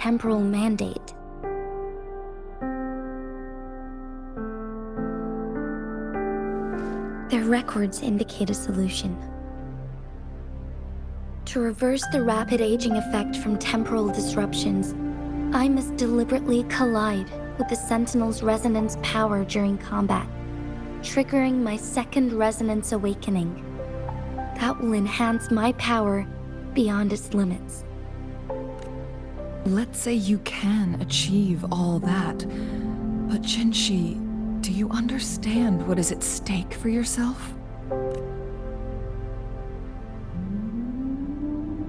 temporal mandate. Their records indicate a solution. To reverse the rapid aging effect from temporal disruptions, I must deliberately collide with the Sentinel's resonance power during combat, triggering my second resonance awakening. That will enhance my power beyond its limits. Let's say you can achieve all that, but Jinshi, do you understand what is at stake for yourself?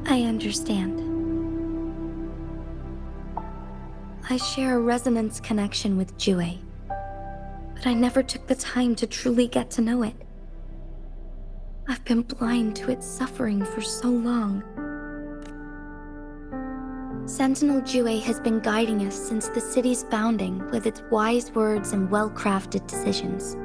I understand. I share a resonance connection with Jue, but I never took the time to truly get to know it. I've been blind to its suffering for so long. Sentinel Jue has been guiding us since the city's founding with its wise words and well-crafted decisions.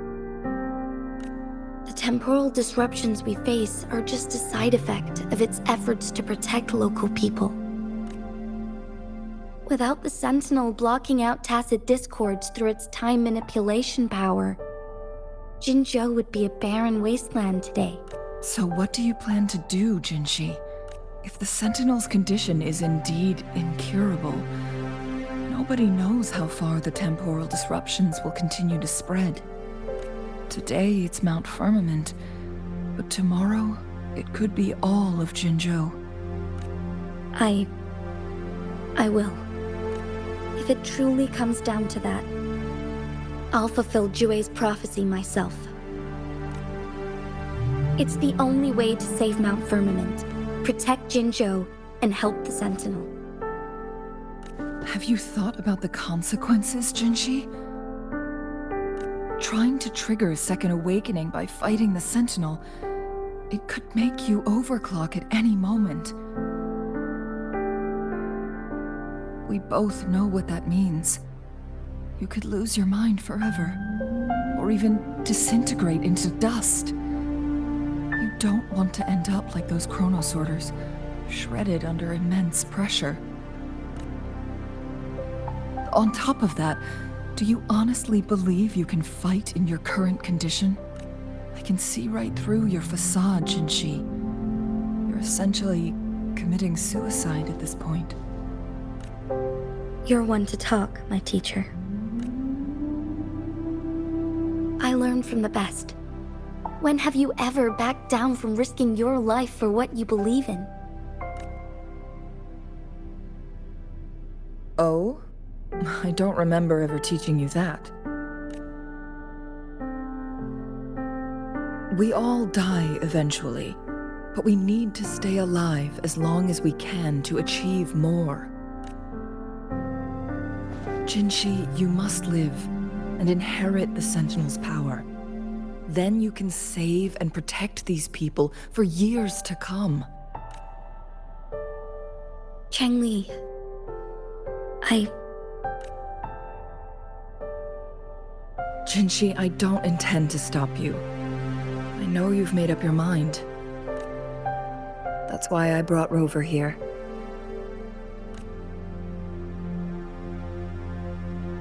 The temporal disruptions we face are just a side effect of its efforts to protect local people. Without the Sentinel blocking out tacit discords through its time manipulation power, Jinzhou would be a barren wasteland today. So what do you plan to do, Jinshi? If the Sentinel's condition is indeed incurable, nobody knows how far the temporal disruptions will continue to spread. Today it's Mount Firmament, but tomorrow it could be all of Jinzhou. I will. If it truly comes down to that, I'll fulfill Jue's prophecy myself. It's the only way to save Mount Firmament, protect Jinzhou, and help the Sentinel. Have you thought about the consequences, Jinshi? Trying to trigger a second awakening by fighting the Sentinel, it could make you overclock at any moment. We both know what that means. You could lose your mind forever, or even disintegrate into dust. You don't want to end up like those chronosorters, shredded under immense pressure. On top of that, do you honestly believe you can fight in your current condition? I can see right through your facade, Jinshi. You're essentially committing suicide at this point. You're one to talk, my teacher. I learned from the best. When have you ever backed down from risking your life for what you believe in? Oh? I don't remember ever teaching you that. We all die eventually, but we need to stay alive as long as we can to achieve more. Jinshi, you must live and inherit the Sentinel's power. Then you can save and protect these people for years to come. Changli, Jinshi, I don't intend to stop you. I know you've made up your mind. That's why I brought Rover here.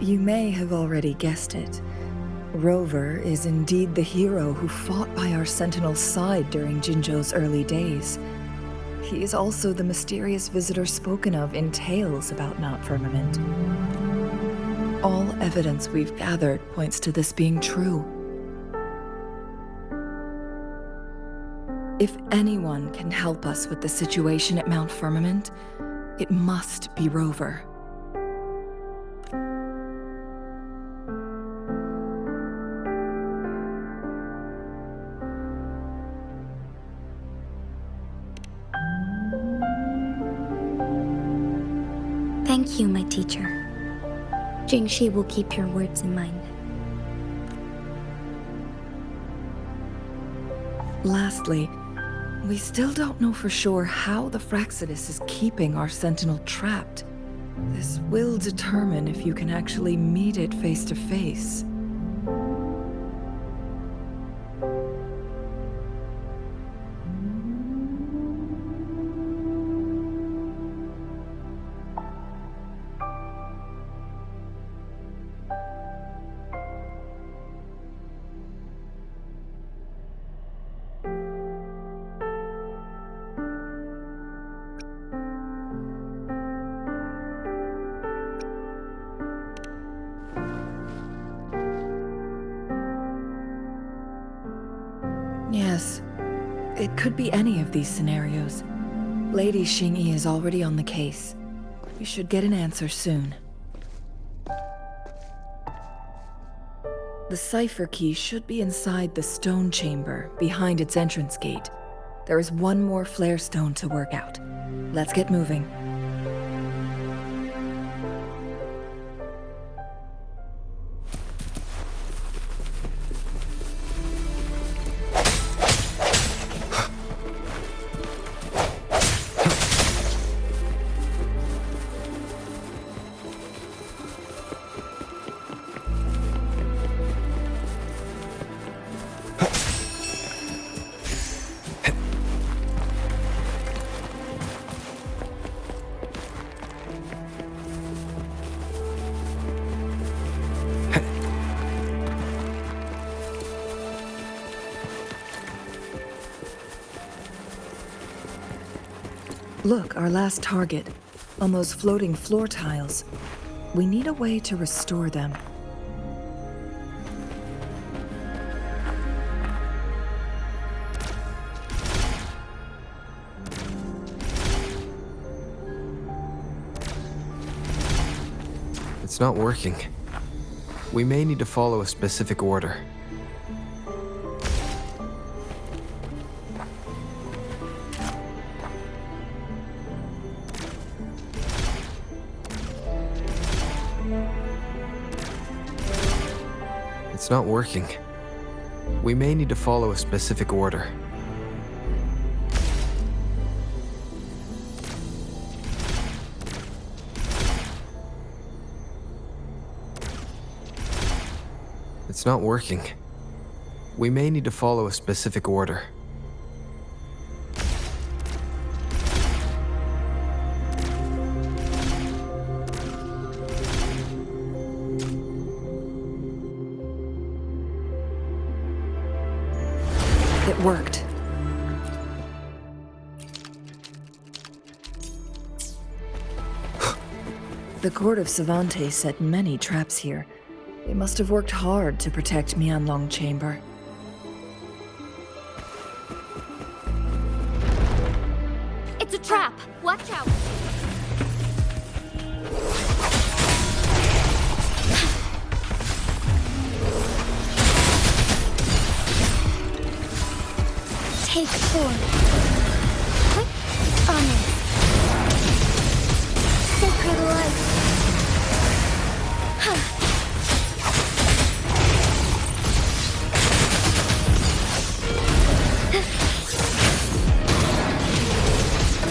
You may have already guessed it. Rover is indeed the hero who fought by our Sentinel's side during Jinzhou's early days. He is also the mysterious visitor spoken of in tales about Mount Firmament. All evidence we've gathered points to this being true. If anyone can help us with the situation at Mount Firmament, it must be Rover. thank you, my teacher. Jingxi will keep your words in mind. Lastly, we still don't know for sure how the Fraxidus is keeping our Sentinel trapped. This will determine if you can actually meet it face to face. It could be any of these scenarios. Lady Xingyi is already on the case. We should get an answer soon. The cipher key should be inside the stone chamber, behind its entrance gate. There is one more flare stone to work out. Let's get moving. Look, our last target. On those floating floor tiles. We need a way to restore them. It's not working. We may need to follow a specific order. It's not working. We may need to follow a specific order. It's not working. We may need to follow a specific order. It worked. The Court of Savantes set many traps here. They must have worked hard to protect Mianlong Chamber. It's a trap! Watch out! Take 4. Quick, honor. Sacred light.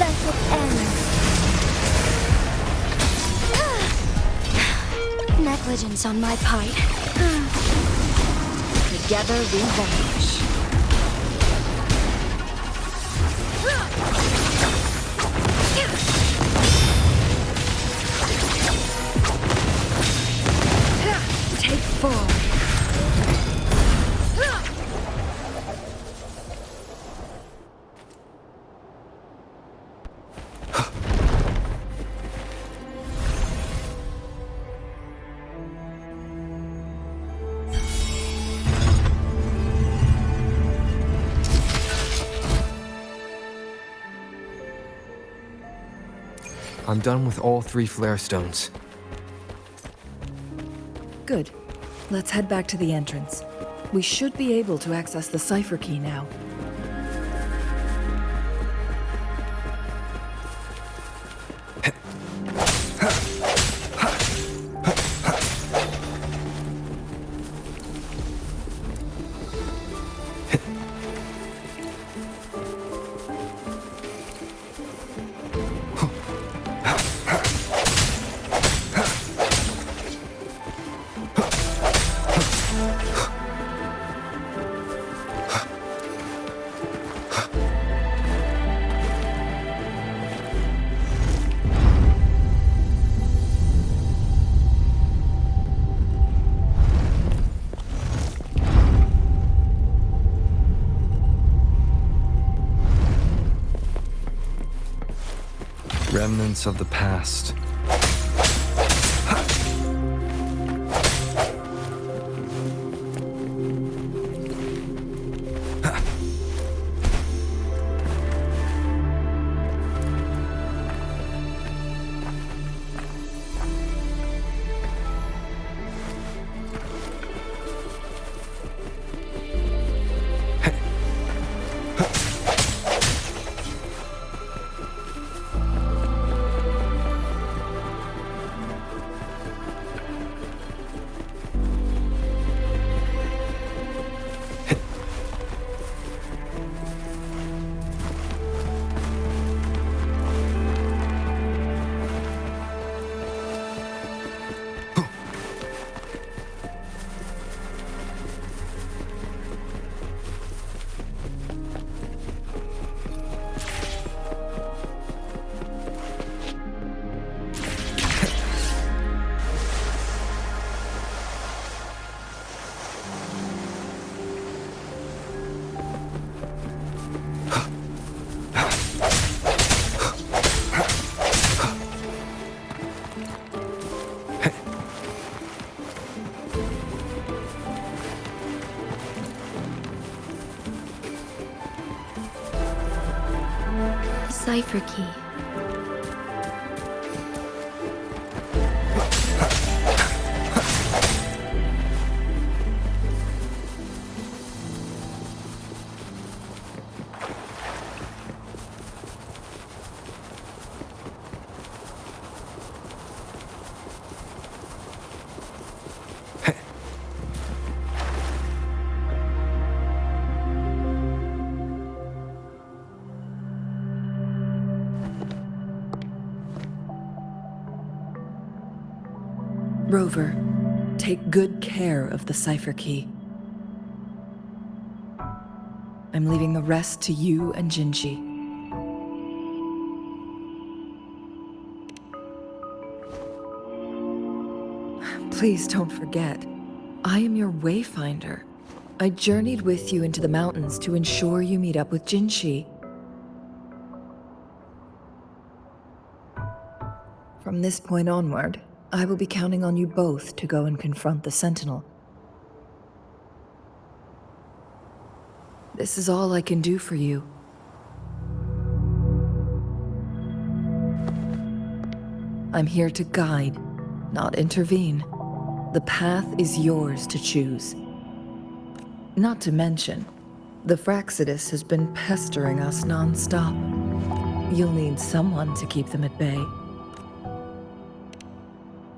Let it end. Negligence on my part. Together we vanish. Take 4. I'm done with all 3 flare stones. Good. Let's head back to the entrance. We should be able to access the cipher key now. Remnants of the past. cipher key. Rover, take good care of the cipher key. I'm leaving the rest to you and Jinji. Please don't forget, I am your wayfinder. I journeyed with you into the mountains to ensure you meet up with Jinshi. From this point onward, I will be counting on you both to go and confront the Sentinel. This is all I can do for you. I'm here to guide, not intervene. The path is yours to choose. Not to mention, the Fraxidus has been pestering us non-stop. You'll need someone to keep them at bay.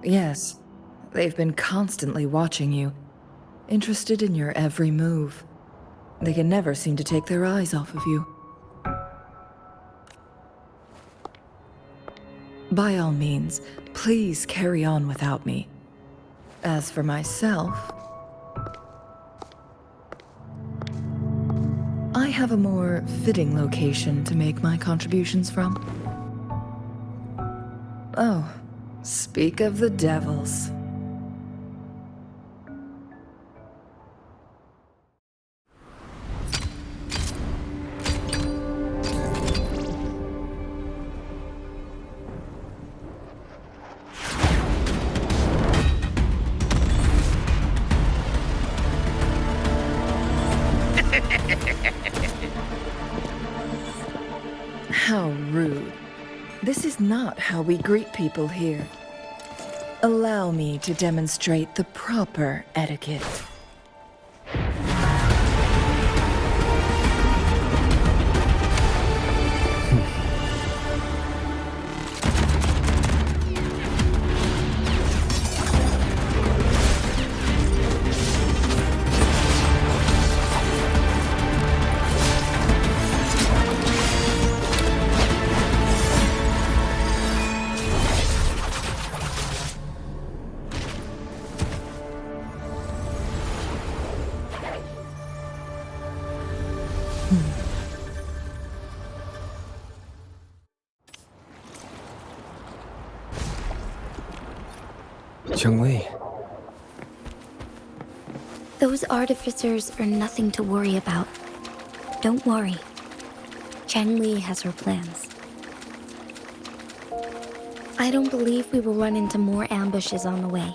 Yes, they've been constantly watching you, interested in your every move. They can never seem to take their eyes off of you. By all means, please carry on without me. As for myself, I have a more fitting location to make my contributions from. Oh, speak of the devils. How rude. This is not how we greet people here. Allow me to demonstrate the proper etiquette. Chun-Li. Those artificers are nothing to worry about. Don't worry. Chang-Li has her plans. I don't believe we will run into more ambushes on the way.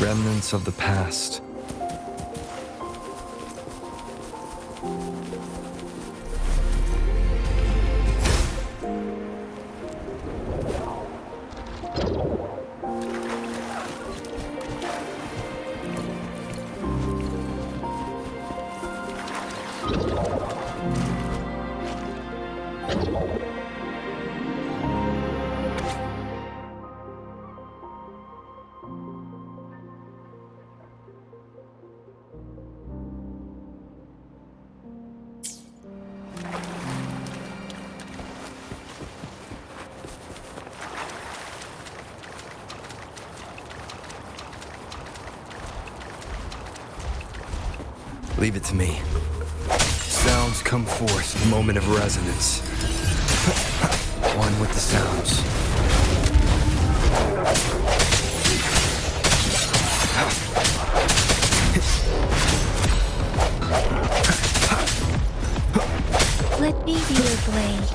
Remnants of the past. Leave it to me. Sounds come forth, moment of resonance. One with the sounds. Let me be your blade.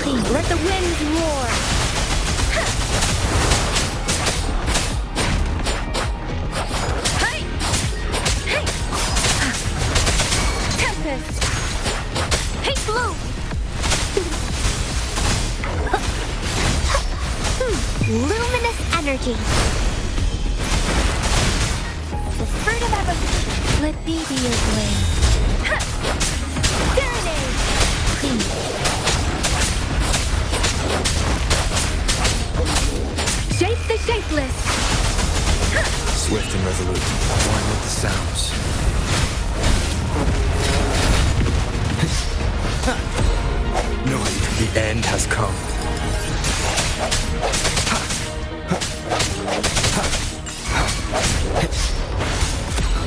Please, let the winds roar. Hey! Hey! Tempest! Hey, Blue! Luminous energy. The fruit of evolution. Let me be your blade. Serenade! Please. Shape the shapeless. Swift and resolute. One with the sounds. No, the end has come.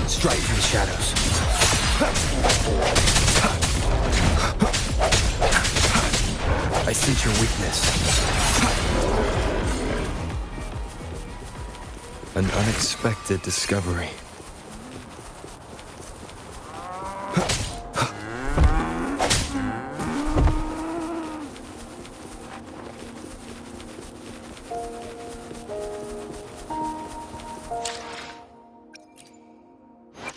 Strike from the shadows. I sense your weakness. An unexpected discovery.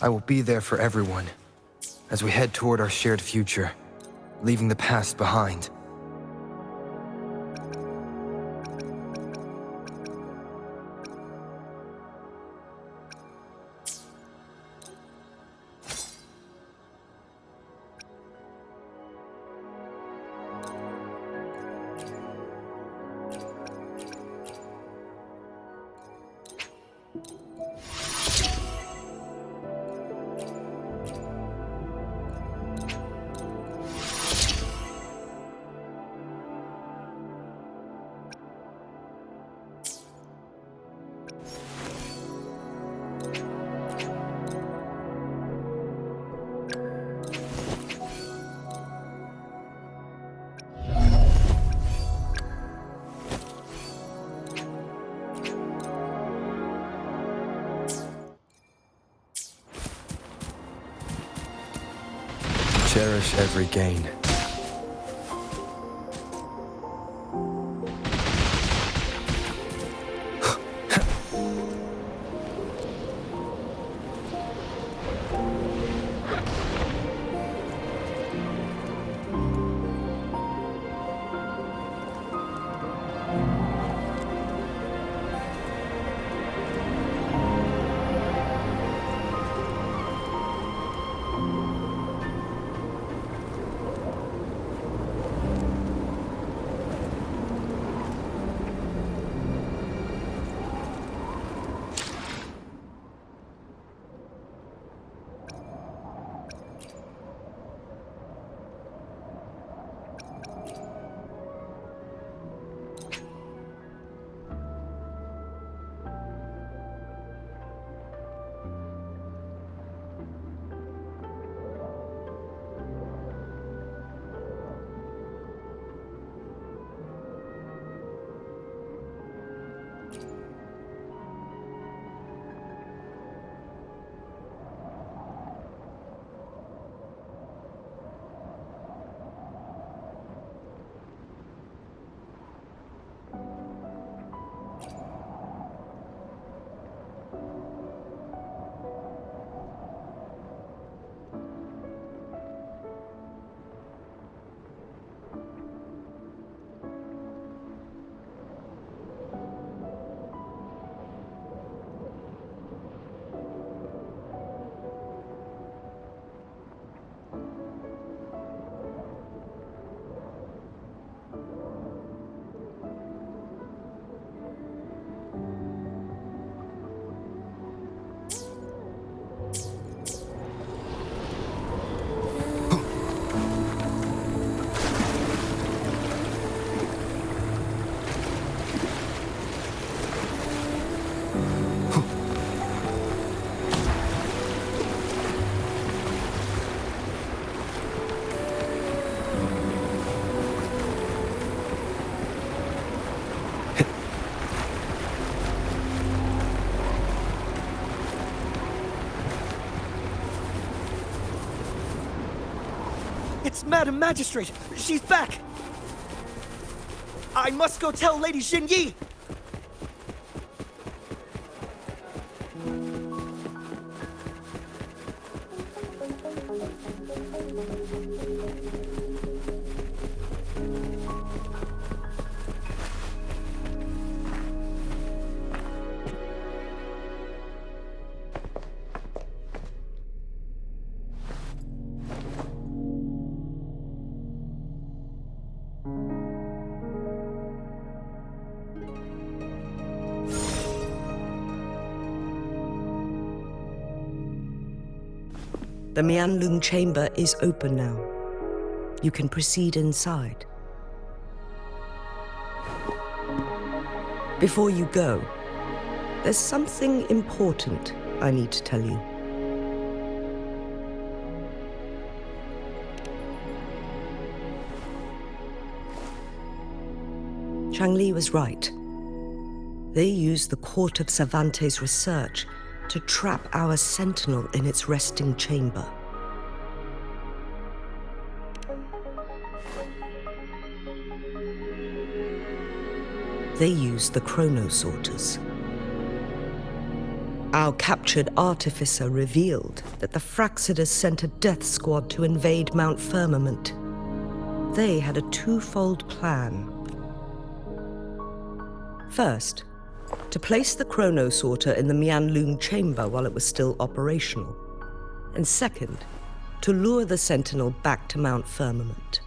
I will be there for everyone as we head toward our shared future, leaving the past behind. Cherish every gain. It's Madam Magistrate! She's back! I must go tell Lady Xinyi! The Mianlung chamber is open now. You can proceed inside. Before you go, there's something important I need to tell you. Changli was right. They used the Court of Cervantes' research to trap our sentinel in its resting chamber. They used the chronosorters. Our captured artificer revealed that the Fraxidus sent a death squad to invade Mount Firmament. They had a twofold plan. First, to place the chronosorter in the Mianlung chamber while it was still operational. And second, to lure the sentinel back to Mount Firmament.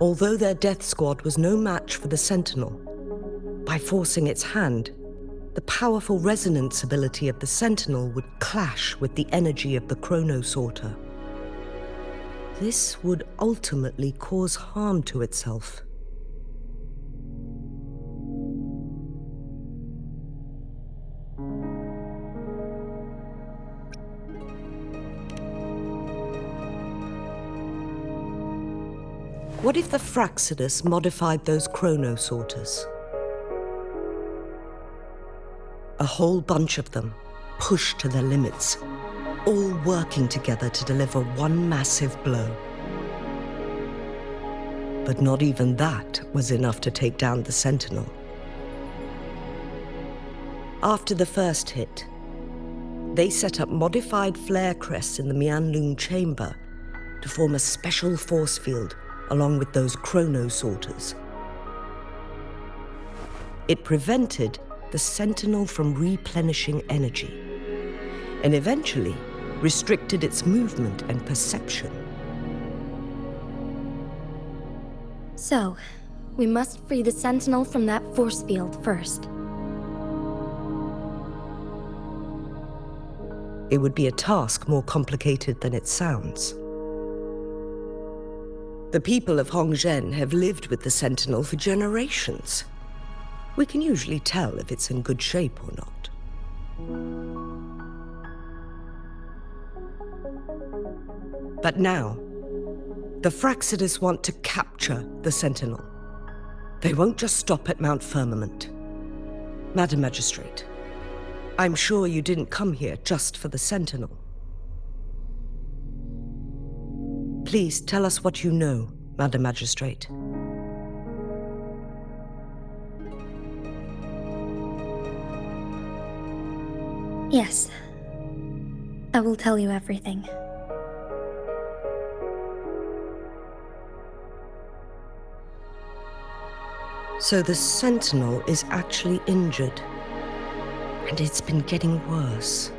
Although their death squad was no match for the sentinel, by forcing its hand, the powerful resonance ability of the sentinel would clash with the energy of the chronosorter. This would ultimately cause harm to itself. What if the Fraxidus modified those chronosorters? A whole bunch of them, pushed to their limits, all working together to deliver one massive blow. But not even that was enough to take down the Sentinel. After the first hit, they set up modified flare crests in the Mianlung chamber to form a special force field along with those chronosorters. It prevented the Sentinel from replenishing energy, and eventually restricted its movement and perception. So, we must free the Sentinel from that force field first. It would be a task more complicated than it sounds. The people of Hongzhen have lived with the Sentinel for generations. We can usually tell if it's in good shape or not. But now, the Fraxidus want to capture the Sentinel. They won't just stop at Mount Firmament. Madam Magistrate, I'm sure you didn't come here just for the Sentinel. Please tell us what you know, Madam Magistrate. Yes. I will tell you everything. So the Sentinel is actually injured, and it's been getting worse.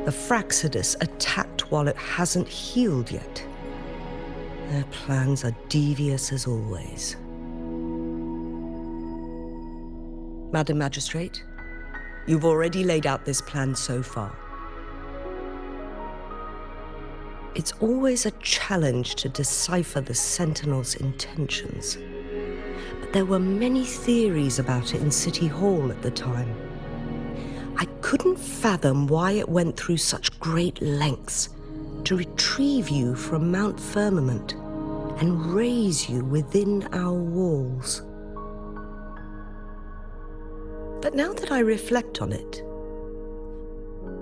The Fraxidus attacked while it hasn't healed yet. Their plans are devious as always. Madam Magistrate, you've already laid out this plan so far. It's always a challenge to decipher the Sentinel's intentions. But there were many theories about it in City Hall at the time. I couldn't fathom why it went through such great lengths to retrieve you from Mount Firmament and raise you within our walls. But now that I reflect on it,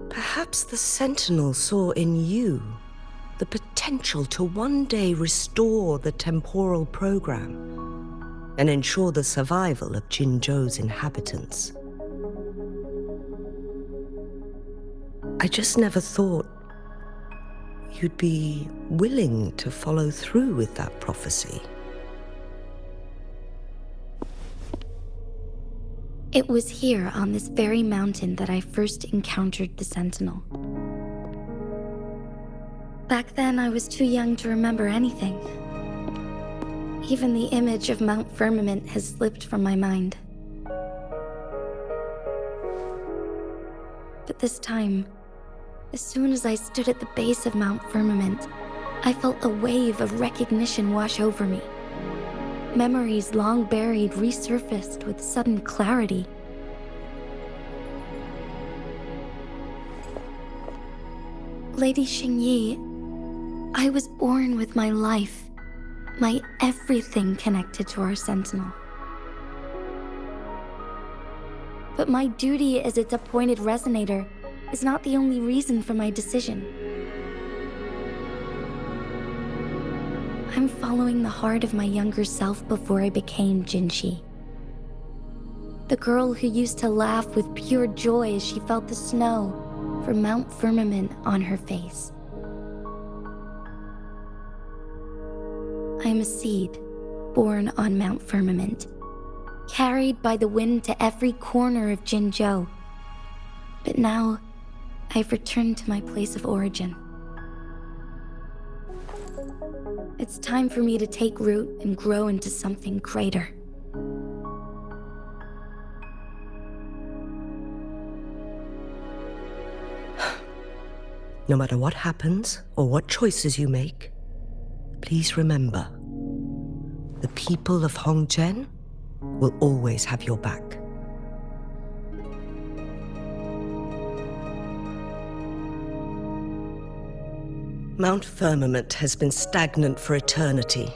perhaps Perhaps the Sentinel saw in you the potential to one day restore the temporal program and ensure the survival of Jinzhou's inhabitants. I just never thought you'd be willing to follow through with that prophecy. It was here on this very mountain that I first encountered the Sentinel. Back then, I was too young to remember anything. Even the image of Mount Firmament has slipped from my mind. But this time, as soon as I stood at the base of Mount Firmament, I felt a wave of recognition wash over me. Memories long buried resurfaced with sudden clarity. Lady Xingyi, I was born with my life, my everything connected to our Sentinel. But my duty as its appointed resonator is not the only reason for my decision. I'm following the heart of my younger self before I became Jinshi. The girl who used to laugh with pure joy as she felt the snow from Mount Firmament on her face. I am a seed born on Mount Firmament, carried by the wind to every corner of Jinzhou. But now, I've returned to my place of origin. It's time for me to take root and grow into something greater. No matter what happens or what choices you make, please remember, the people of Hongzhen will always have your back. Mount Firmament has been stagnant for eternity.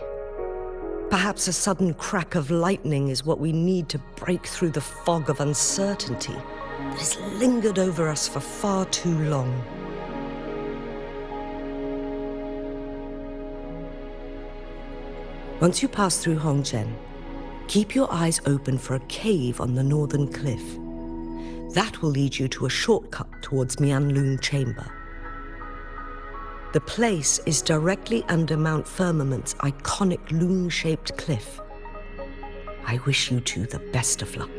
Perhaps a sudden crack of lightning is what we need to break through the fog of uncertainty that has lingered over us for far too long. Once you pass through Hongzhen, keep your eyes open for a cave on the northern cliff. That will lead you to a shortcut towards Mianlun Chamber. The place is directly under Mount Firmament's iconic loon-shaped cliff. I wish you two the best of luck.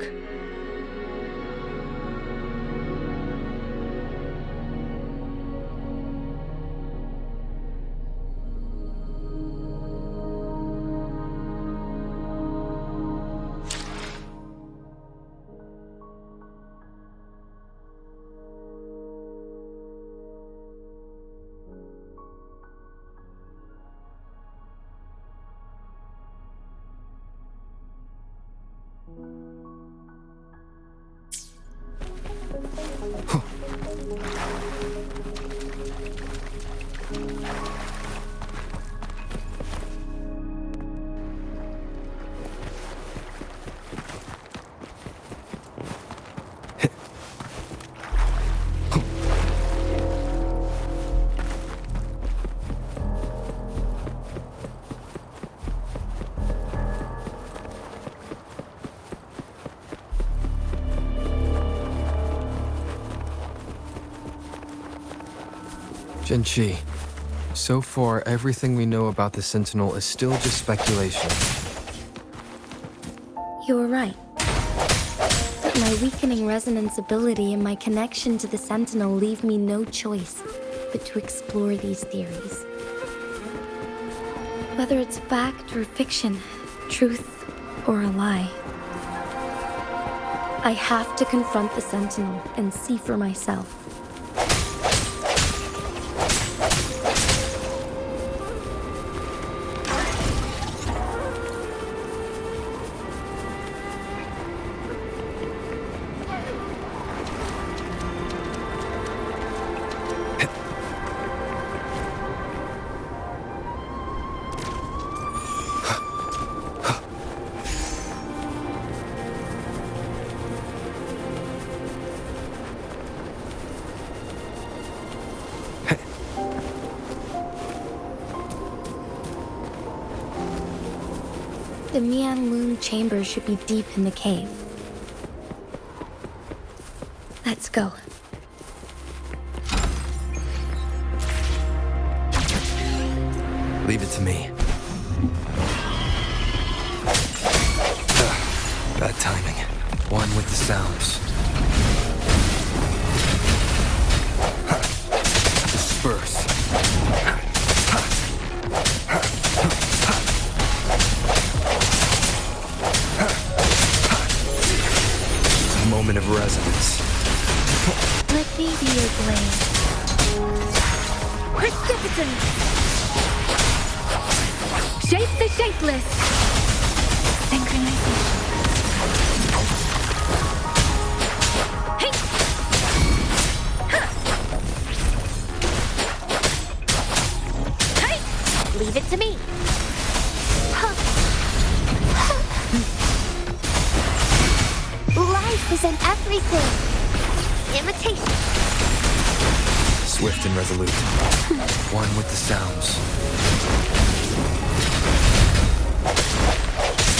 Jinshi, so far everything we know about the Sentinel is still just speculation. You're right. But my weakening resonance ability and my connection to the Sentinel leave me no choice but to explore these theories. Whether it's fact or fiction, truth or a lie, I have to confront the Sentinel and see for myself. The Mianlun chamber should be deep in the cave. Let's go. Leave it to me. Bad timing. One with the sounds. Disperse. Moment of resonance. Let me be your blade. Precipitance! Shape the shapeless! Synchronization. Hey! Hey! Leave it to me. Life is in everything. Imitation. Swift and resolute. One with the sounds.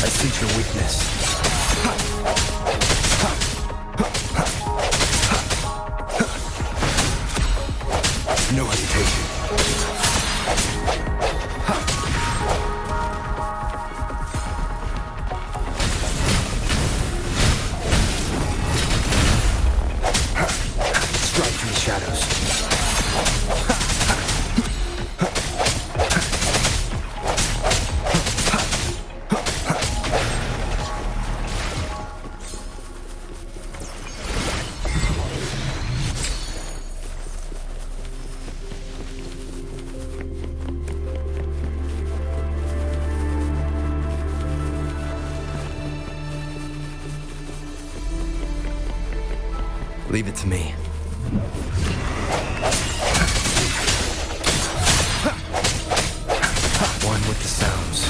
I sense your weakness. No hesitation. Strike from the shadows. Leave it to me. One with the sounds.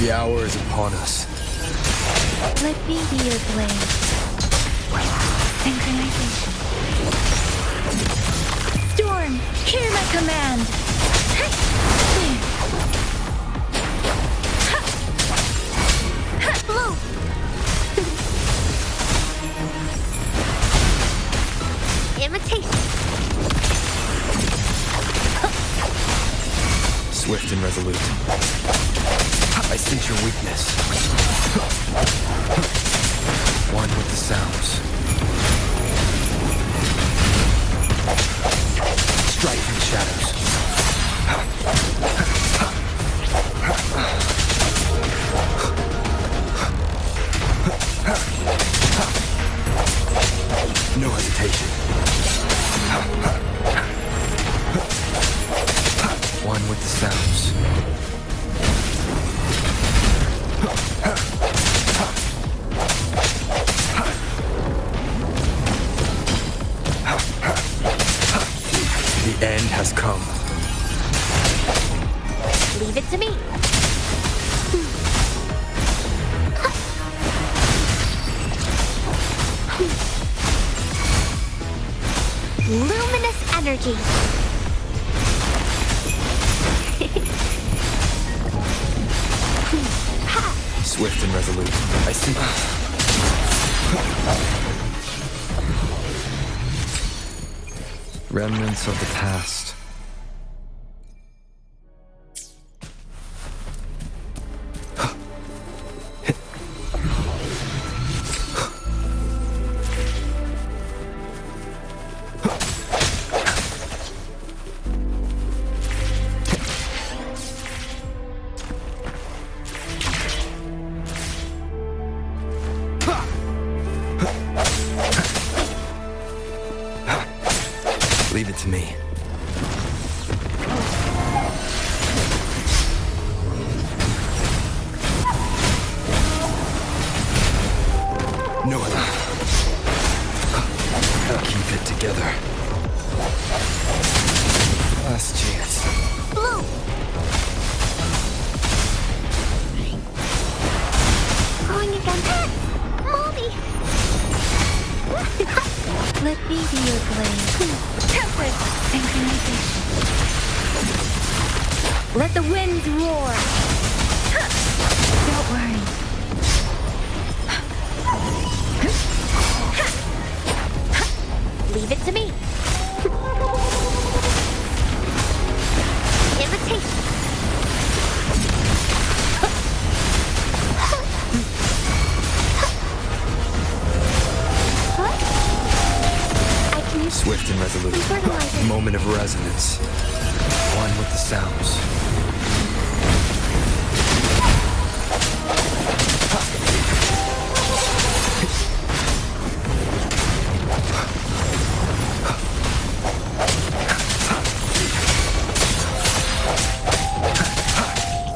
The hour is upon us. Let me be your blade. Synchronization. Storm, hear my command. Blow. Imitation. Swift and resolute. I sense your weakness. One with the sounds. Strike from the shadows. No hesitation. One with the sounds. The end has come. Leave it to me. Luminous energy. Swift and resolute. I see. Remnants of the past. Leave it to me. Let the winds roar. Don't worry. Leave it to me. Invitation. I can Swift and resolute. fertilizer. Moment of resonance. One with the sounds.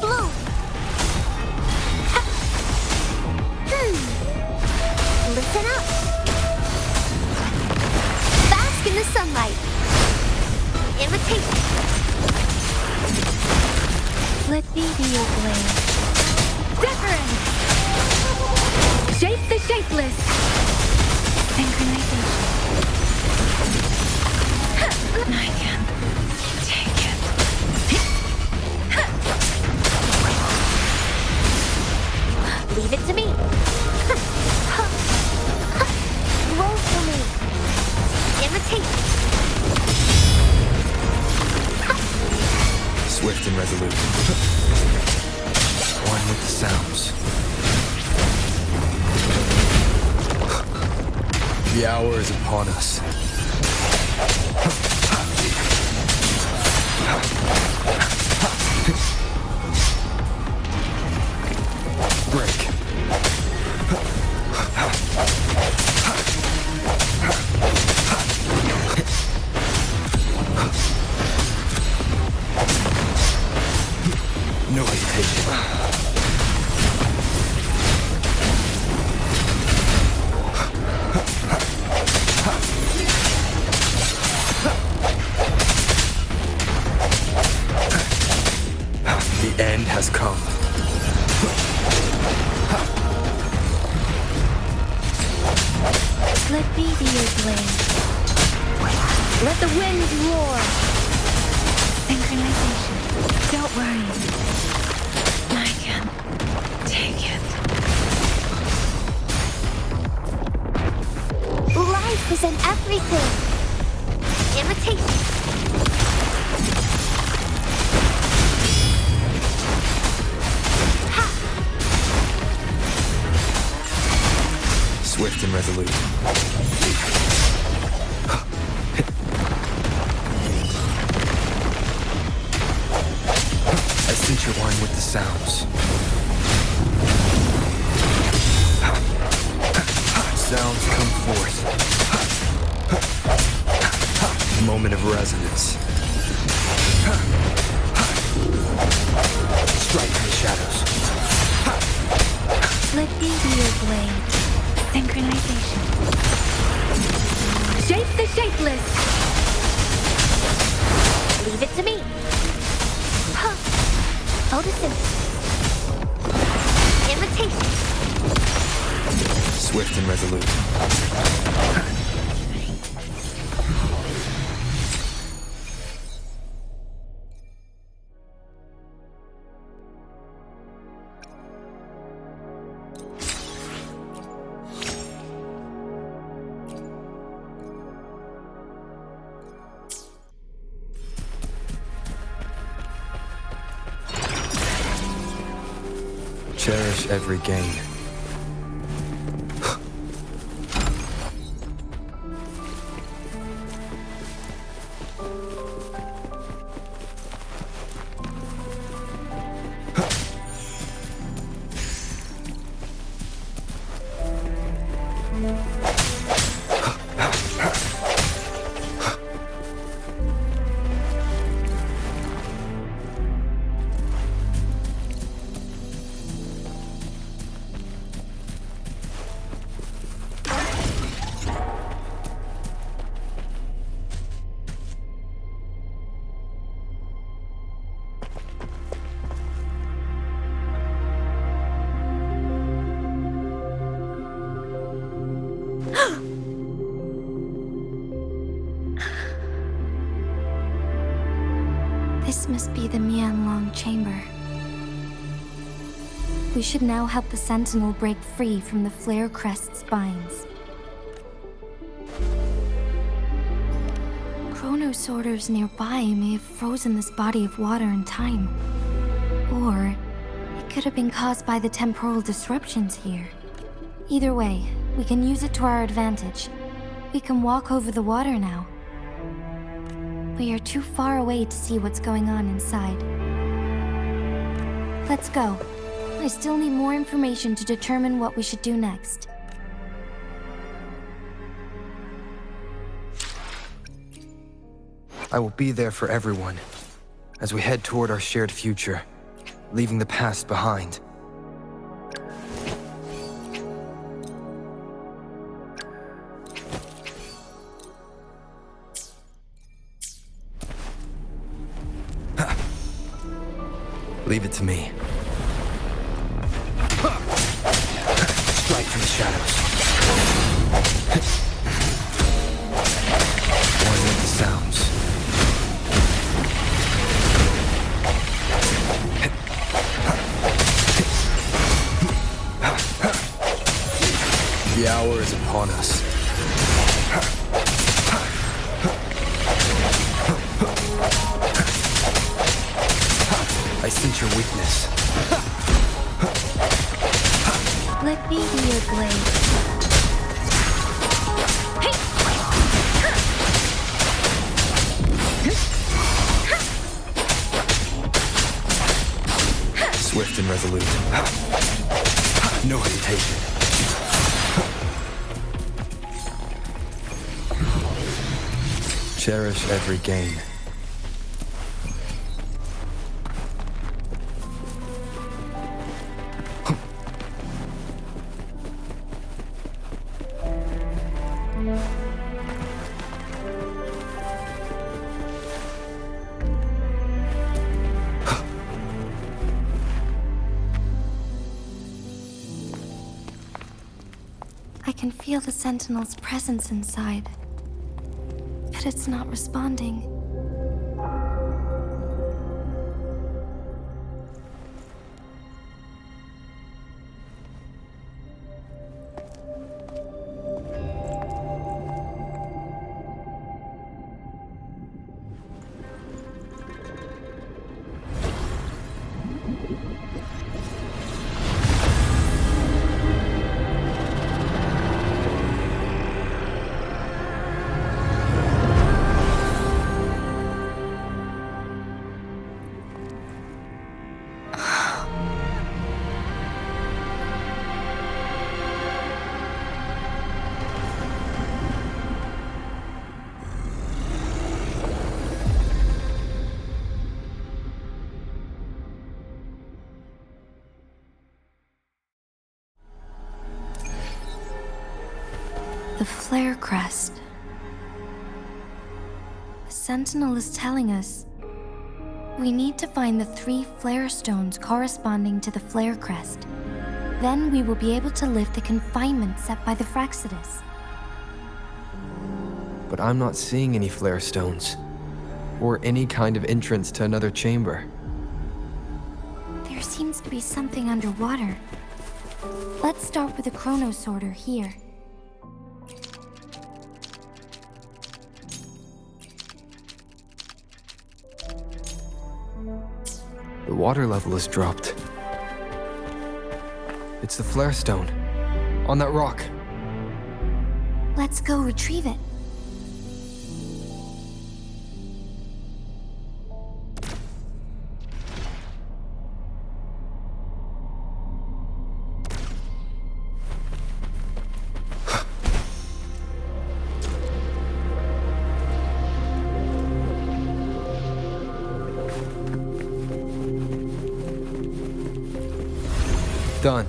Bloom. Listen up. Bask in the sunlight. Invitation. Let me be your blade. Wuthering. Shape the shapeless. Synchronization. I can take it. Leave it to me. Roll for me. Invitation. Swift and resolute. One with the sounds. The hour is upon us. Break. No hesitation. The end has come. Let me be your blade. Let the winds roar. Synchronization. Don't worry. I can take it. Life is in everything. Invitation. Ha! Swift and resolute. I sense your one with the sounds. Sounds come forth. Moment of resonance. Strike in the shadows. Let me be your blade. Synchronization. Shape the shapeless. Leave it to me. Huh. Photosynthesis. Invitation. Swift and resolute. Cherish every gain. be the Mianlong chamber. We should now help the Sentinel break free from the Flare Crest's binds. Chronosorters nearby may have frozen this body of water in time. Or it could have been caused by the temporal disruptions here. Either way, we can use it to our advantage. We can walk over the water now. We are too far away to see what's going on inside. Let's go. I still need more information to determine what we should do next. I will be there for everyone as we head toward our shared future, leaving the past behind. Leave it to me. Strike from the shadows. One with the sounds. The hour is upon us. I sense your weakness. Let me be your blade. Swift and resolute. No hesitation. Cherish every gain. I can feel the Sentinel's presence inside, but it's not responding. The Flare Crest. The Sentinel is telling us we need to find the 3 flare stones corresponding to the Flare Crest. Then we will be able to lift the confinement set by the Fraxidus. But I'm not seeing any flare stones, or any kind of entrance to another chamber. There seems to be something underwater. Let's start with the Chronosorter here. The water level has dropped. It's the flare stone, on that rock. Let's go retrieve it. Done.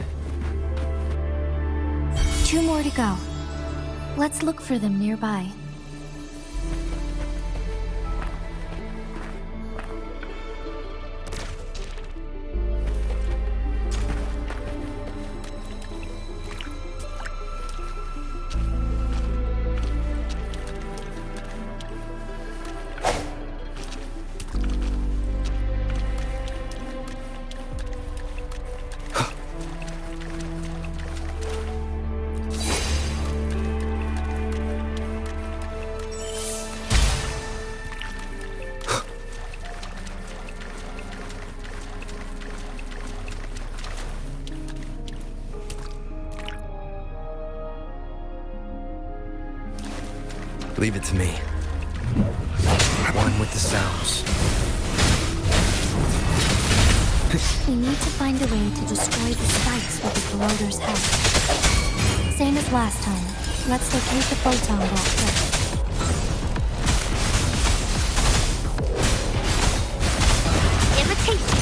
2 more to go. Let's look for them nearby. Leave it to me. One with the sounds. We need to find a way to destroy the spikes with the corroder's help. Same as last time. Let's locate the photon ball first. Imitation.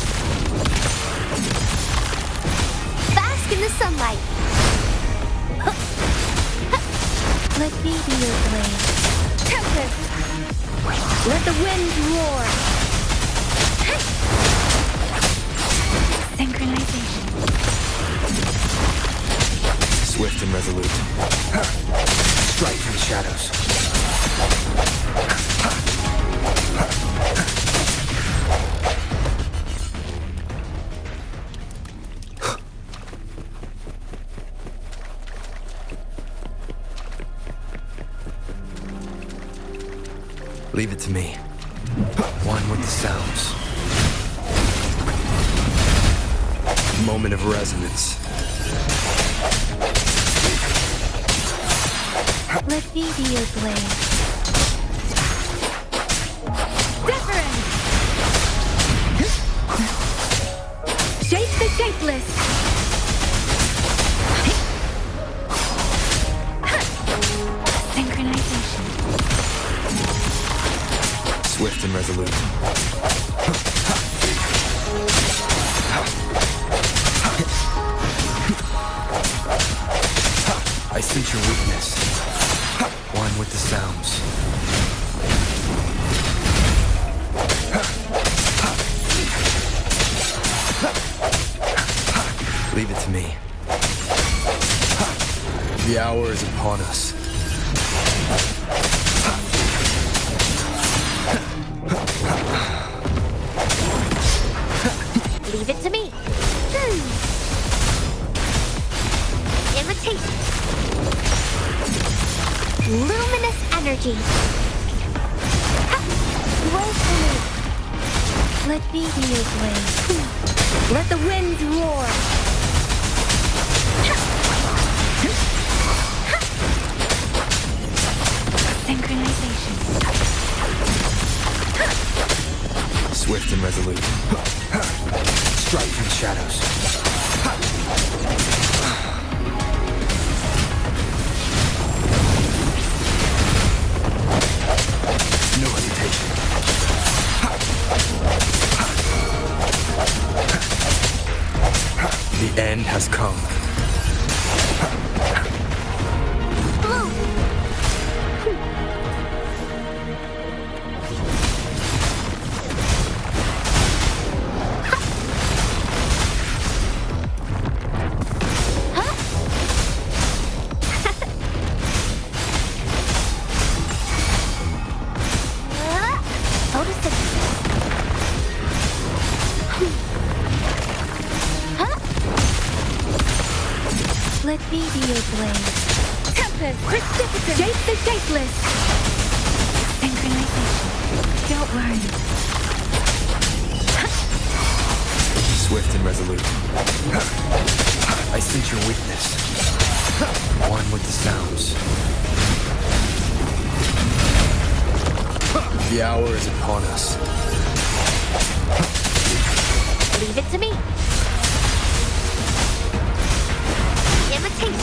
Bask in the sunlight. Let me be your blade. Tempest. Let the wind roar. Synchronization. Swift and resolute. Strike from the shadows. Leave it to me. One with the sounds. Moment of resonance. Let me be your blade. Wuthering! Shape the shapeless! Synchronization. Swift and resolute. I sense your weakness. One with the sounds. Leave it to me. The hour is upon us. Leave it to me. Imitation. Luminous energy. Roll for me. Let me be your blade. Let the winds roar. Synchronization. Swift and resolute. Strike from the shadows. No hesitation. The end has come. Let me be your blade. Tempest! Precipitant! Shape the shapeless! Synchronization. Don't worry. Swift and resolute. I sense your weakness. One with the sounds. The hour is upon us. Leave it to me. Imitation.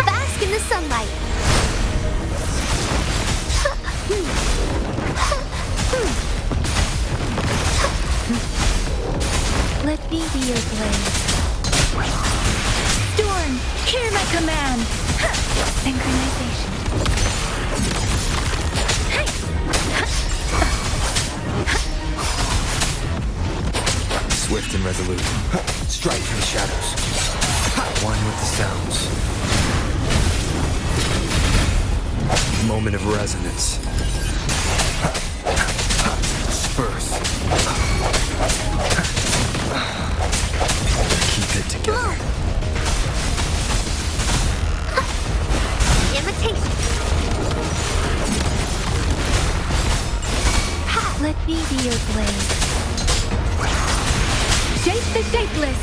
Bask in the sunlight. Let me be your blade. Storm, hear my command. Synchronization. Swift and resolute. Strike from the shadows. One with the sounds. Moment of resonance. Disperse. Keep it together. Imitation. Let me be your blade. Shape the shapeless.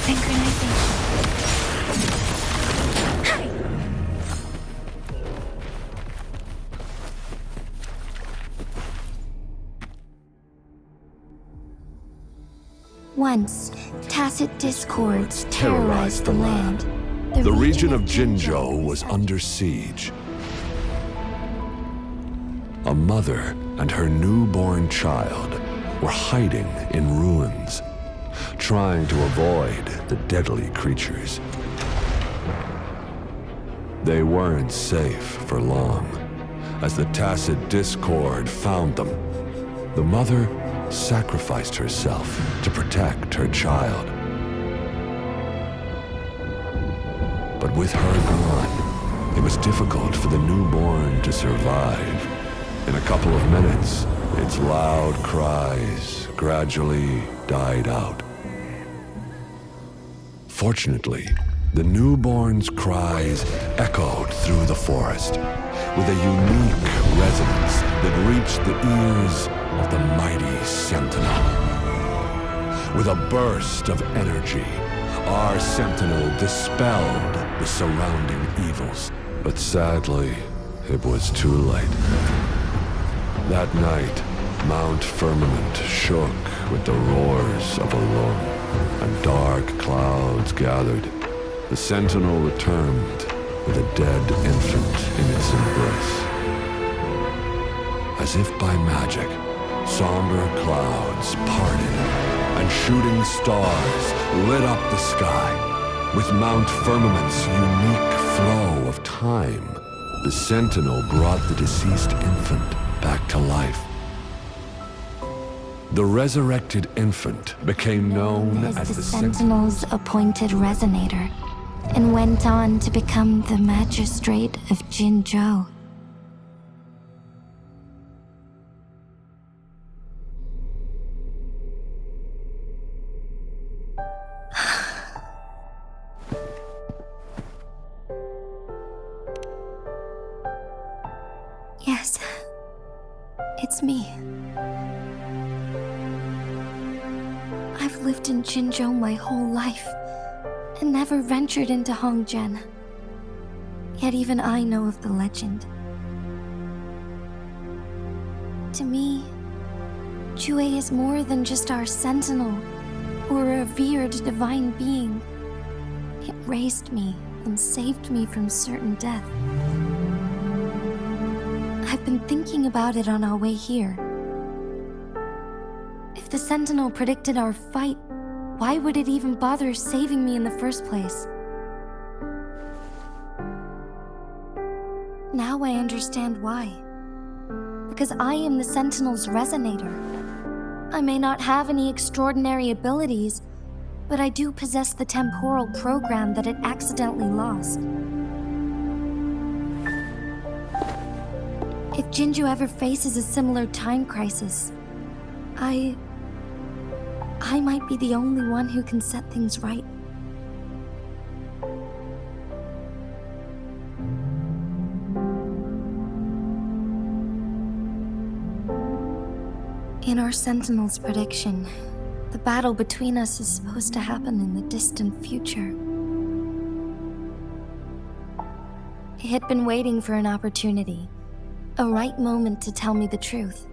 Synchronization. Once, tacit discords terrorized the land. The region of Jinzhou was under siege. A mother and her newborn child were hiding in ruins, trying to avoid the deadly creatures. They weren't safe for long, as the tacit discord found them. The mother sacrificed herself to protect her child. But with her gone, it was difficult for the newborn to survive. In a couple of minutes, its loud cries gradually died out. Fortunately, the newborn's cries echoed through the forest with a unique resonance that reached the ears of the mighty Sentinel. With a burst of energy, our Sentinel dispelled the surrounding evils. But sadly, it was too late. That night, Mount Firmament shook with the roars of a lung, and dark clouds gathered. The Sentinel returned with a dead infant in its embrace. As if by magic, somber clouds parted, and shooting stars lit up the sky. With Mount Firmament's unique flow of time, the Sentinel brought the deceased infant back to life. The resurrected infant became known as the Sentinel's appointed resonator, and went on to become the magistrate of Jinzhou. Yes, it's me. I've lived in Jinzhou my whole life, and never ventured into Hongzhen. Yet even I know of the legend. To me, Jue is more than just our sentinel, or a revered divine being. It raised me and saved me from certain death. I've been thinking about it on our way here. If the sentinel predicted our fight, why would it even bother saving me in the first place? Now I understand why. Because I am the Sentinel's resonator. I may not have any extraordinary abilities, but I do possess the temporal program that it accidentally lost. If Jinzhou ever faces a similar time crisis, I might be the only one who can set things right. In our Sentinel's prediction, the battle between us is supposed to happen in the distant future. It had been waiting for an opportunity, a right moment to tell me the truth.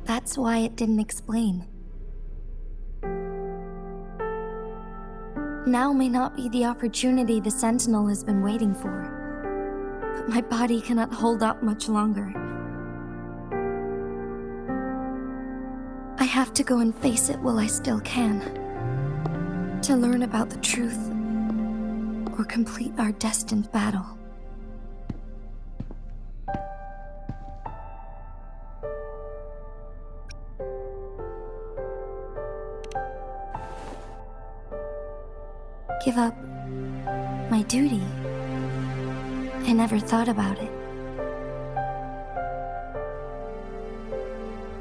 That's why it didn't explain. Now may not be the opportunity the Sentinel has been waiting for, but my body cannot hold up much longer. I have to go and face it while I still can, to learn about the truth, or complete our destined battle. Give up my duty? I never thought about it.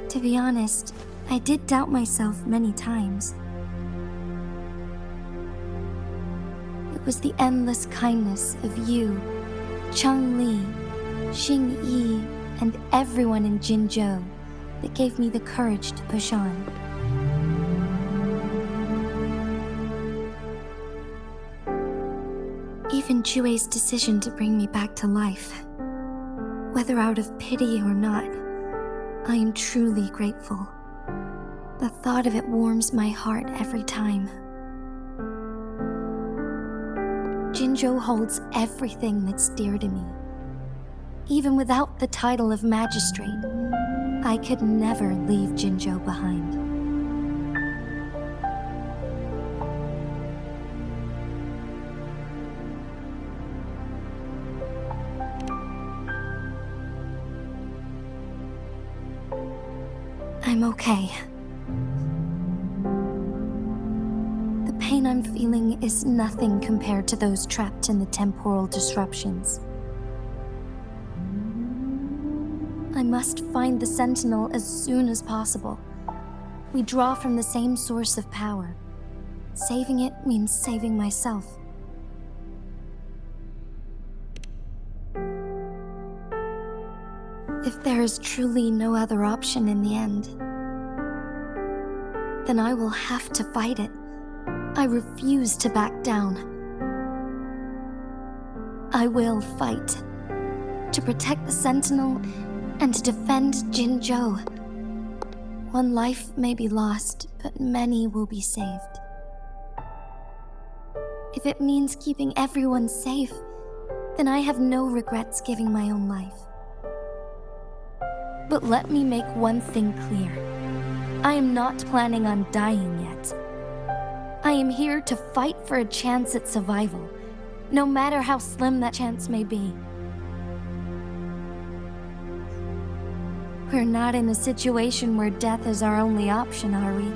To be honest, I did doubt myself many times. It was the endless kindness of you, Cheng Li, Xing Yi, and everyone in Jinzhou that gave me the courage to push on. Even Jue's decision to bring me back to life, whether out of pity or not, I am truly grateful. The thought of it warms my heart every time. Jinzhou holds everything that's dear to me. Even without the title of magistrate, I could never leave Jinzhou behind. I'm okay. The pain I'm feeling is nothing compared to those trapped in the temporal disruptions. I must find the Sentinel as soon as possible. We draw from the same source of power. Saving it means saving myself. If there is truly no other option in the end, then I will have to fight it. I refuse to back down. I will fight to protect the Sentinel and to defend Jinzhou. One life may be lost, but many will be saved. If it means keeping everyone safe, then I have no regrets giving my own life. But let me make one thing clear. I am not planning on dying yet. I am here to fight for a chance at survival, no matter how slim that chance may be. We're not in a situation where death is our only option, are we?